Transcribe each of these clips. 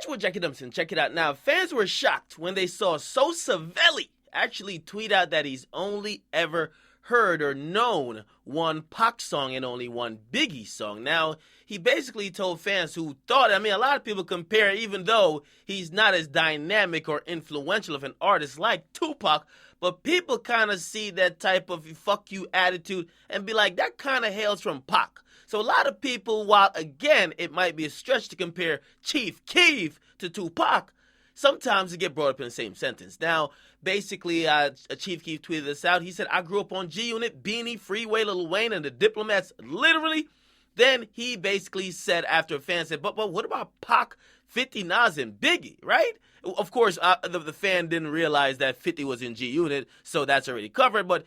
with Akademiks, and check it out. Now, fans were shocked when they saw Sosavelli actually tweet out that he's only ever heard or known one Pac song and only one Biggie song. Now, he basically told fans who thought, I mean, a lot of people compare, even though he's not as dynamic or influential of an artist like Tupac, but people kind of see that type of fuck you attitude and be like, that kind of hails from Pac. So a lot of people, while again, it might be a stretch to compare Chief Keef to Tupac, sometimes they get brought up in the same sentence. Now, basically, Chief Keef tweeted this out. He said, I grew up on G-Unit, Beanie, Freeway, Lil Wayne, and the Diplomats, literally. Then he basically said, after a fan said, but what about Pac, 50, Nas, and Biggie, right? Of course, the fan didn't realize that 50 was in G-Unit, so that's already covered. But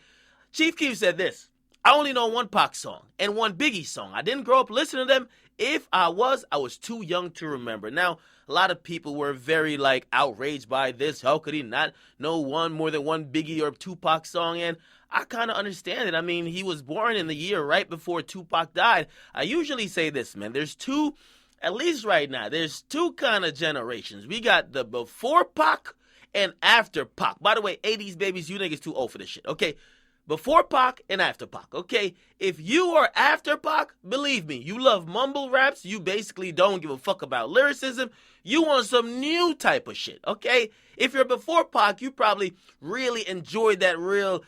Chief Keef said this, I only know one Pac song and one Biggie song. I didn't grow up listening to them. If I was too young to remember. Now, a lot of people were very, outraged by this. How could he not know more than one Biggie or Tupac song? And I kind of understand it. I mean, he was born in the year right before Tupac died. I usually say this, man. There's two, at least right now, there's two kind of generations. We got the before Pac and after Pac. By the way, 80s babies, you niggas too old for this shit, okay? Before Pac and after Pac, okay? If you are after Pac, believe me, you love mumble raps. You basically don't give a fuck about lyricism. You want some new type of shit, okay? If you're before Pac, you probably really enjoyed that real,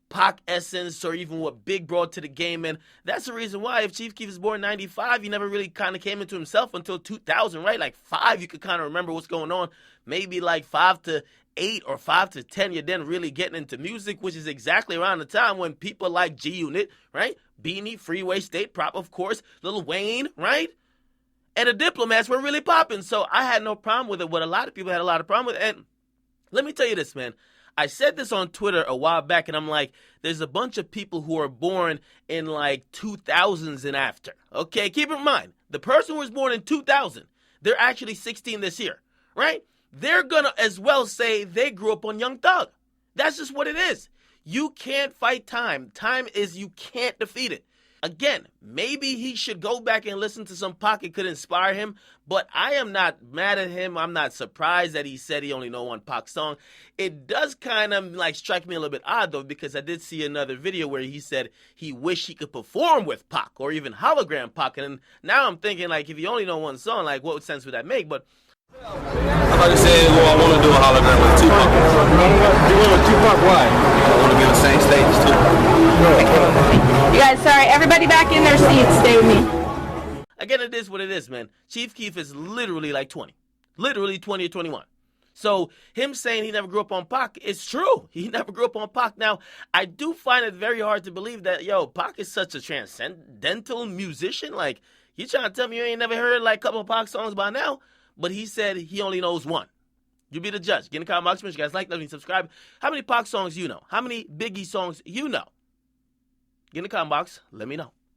Pac essence or even what Big brought to the game. And that's the reason why if Chief Keef was born in 95, he never really kind of came into himself until 2000, right? 5, you could kind of remember what's going on. Maybe 5 to 8 or 5 to 10, you're then really getting into music, which is exactly around the time when people like G-Unit, right? Beanie, Freeway, State Prop, of course, Lil Wayne, right? And the Diplomats were really popping. So I had no problem with it. What a lot of people had a lot of problem with it. And let me tell you this, man. I said this on Twitter a while back, and I'm like, there's a bunch of people who are born in 2000s and after. Okay, keep in mind, the person who was born in 2000, they're actually 16 this year, right? They're going to as well say they grew up on Young Thug. That's just what it is. You can't fight time. Time is, you can't defeat it. Again, maybe he should go back and listen to some Pac. It could inspire him, but I am not mad at him. I'm not surprised that he said he only know one Pac song. It does kind of strike me a little bit odd though, because I did see another video where he said he wished he could perform with Pac or even hologram Pac. And now I'm thinking if you only know one song, what sense would that make? But I'm about to say, I want to do a hologram with Tupac. You want with Tupac? Why? I want to be on the same stage as Tupac. You guys, sorry, everybody back in their seats. Stay with me. Again, it is what it is, man. Chief Keef is literally 20. Literally 20 or 21. So him saying he never grew up on Pac is true. He never grew up on Pac. Now, I do find it very hard to believe that, Pac is such a transcendental musician. You trying to tell me you ain't never heard a couple of Pac songs by now? But he said he only knows one. You be the judge. Get in the comment box. Make sure you guys like, love, and subscribe. How many Pac songs you know? How many Biggie songs you know? Get in the comment box. Let me know.